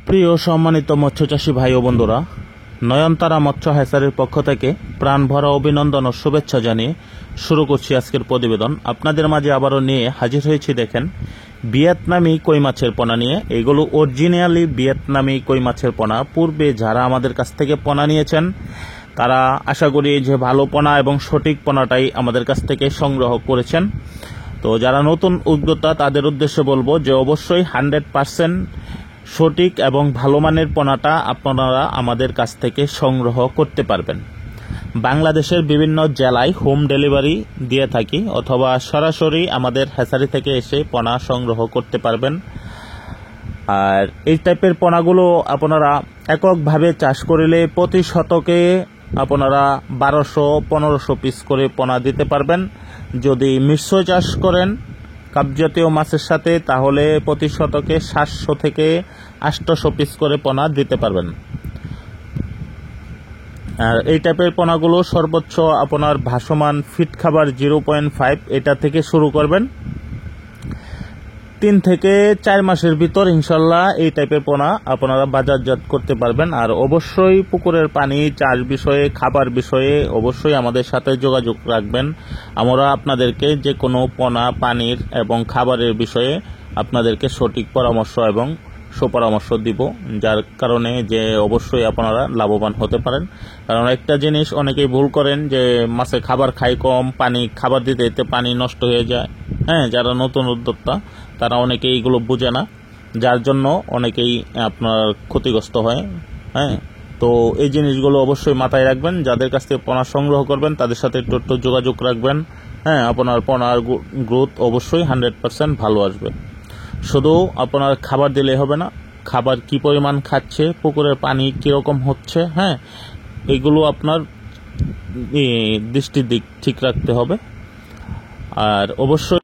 প্রিয় সম্মানিত মৎস্যচাষী ভাই ও বন্ধুরা, নয়নতারা মৎস্য হ্যাচারির পক্ষ থেকে প্রাণ ভরা অভিনন্দন ও শুভেচ্ছা জানিয়ে শুরু করছি আজকের প্রতিবেদন। আপনাদের মাঝে আবারও নিয়ে হাজির হয়েছি দেখেন ভিয়েতনামি কই মাছের পোনা নিয়ে। এগুলো অরিজিনালি ভিয়েতনামি কই মাছের পোনা। পূর্বে যারা আমাদের কাছ থেকে পোনা নিয়েছেন তারা আশা করি যে ভালো পোনা এবং সঠিক পোনাটাই আমাদের কাছ থেকে সংগ্রহ করেছেন। তো যারা নতুন উদ্যোক্তা তাদের উদ্দেশ্যে বলবো যে অবশ্যই 100% সঠিক এবং ভালো মানের পোনাটা আপনারা আমাদের কাছ থেকে সংগ্রহ করতে পারবেন। বাংলাদেশের বিভিন্ন জেলায় হোম ডেলিভারি দিয়ে থাকি, অথবা সরাসরি আমাদের হ্যাচারি থেকে এসে পোনা সংগ্রহ করতে পারবেন। আর এই টাইপের পোনাগুলো আপনারা এককভাবে চাষ করিলে প্রতি শতকে আপনারা 1200-1500 পিস করে পোনা দিতে পারবেন। যদি মিশ্র চাষ করেন কাপজাতীয় মাছের সাথে তাহলে প্রতি শতকে 700 থেকে 800 পিস করে পোনা দিতে পারবেন। আর এই টাইপের পোনাগুলো সর্বোচ্চ আপনার ভাসমান ফিট খাবার 0.5 এটা থেকে শুরু করবেন। 3 থেকে 4 মাসের ভিতর ইনশাল্লাহ এই টাইপের পোনা আপনারা বাজারজাত করতে পারবেন। আর অবশ্যই পুকুরের পানি চাষ বিষয়ে, খাবার বিষয়ে অবশ্যই আমাদের সাথে যোগাযোগ রাখবেন। আমরা আপনাদেরকে যে কোনো পোনা, পানির এবং খাবারের বিষয়ে আপনাদেরকে সঠিক পরামর্শ এবং সুপরামর্শ দিব, যার কারণে যে অবশ্যই আপনারা লাভবান হতে পারেন। কারণ একটা জিনিস অনেকেই ভুল করেন যে মাছে খাবার খায় কম, পানি খাবার দিতে দিতে পানি নষ্ট হয়ে যায়। যারা নতুন উদ্যোক্তা তারা অনেকেই এইগুলো বোঝে না, যার জন্য অনেকেই আপনার ক্ষতিগ্রস্ত হয়। তো এই জিনিসগুলো অবশ্যই মাথায় রাখবেন। যাদের কাছ থেকে পোনা সংগ্রহ করবেন তাদের সাথে একটু যোগাযোগ রাখবেন। আপনার পোনার গ্রোথ অবশ্যই 100% ভালো আসবে। শুধু আপনার খাবার দিলে হবে না, খাবার কি পরিমাণ খাচ্ছে, পুকুরের পানি কীরকম হচ্ছে, এগুলো আপনার দৃষ্টির দিক ঠিক রাখতে হবে। আর অবশ্যই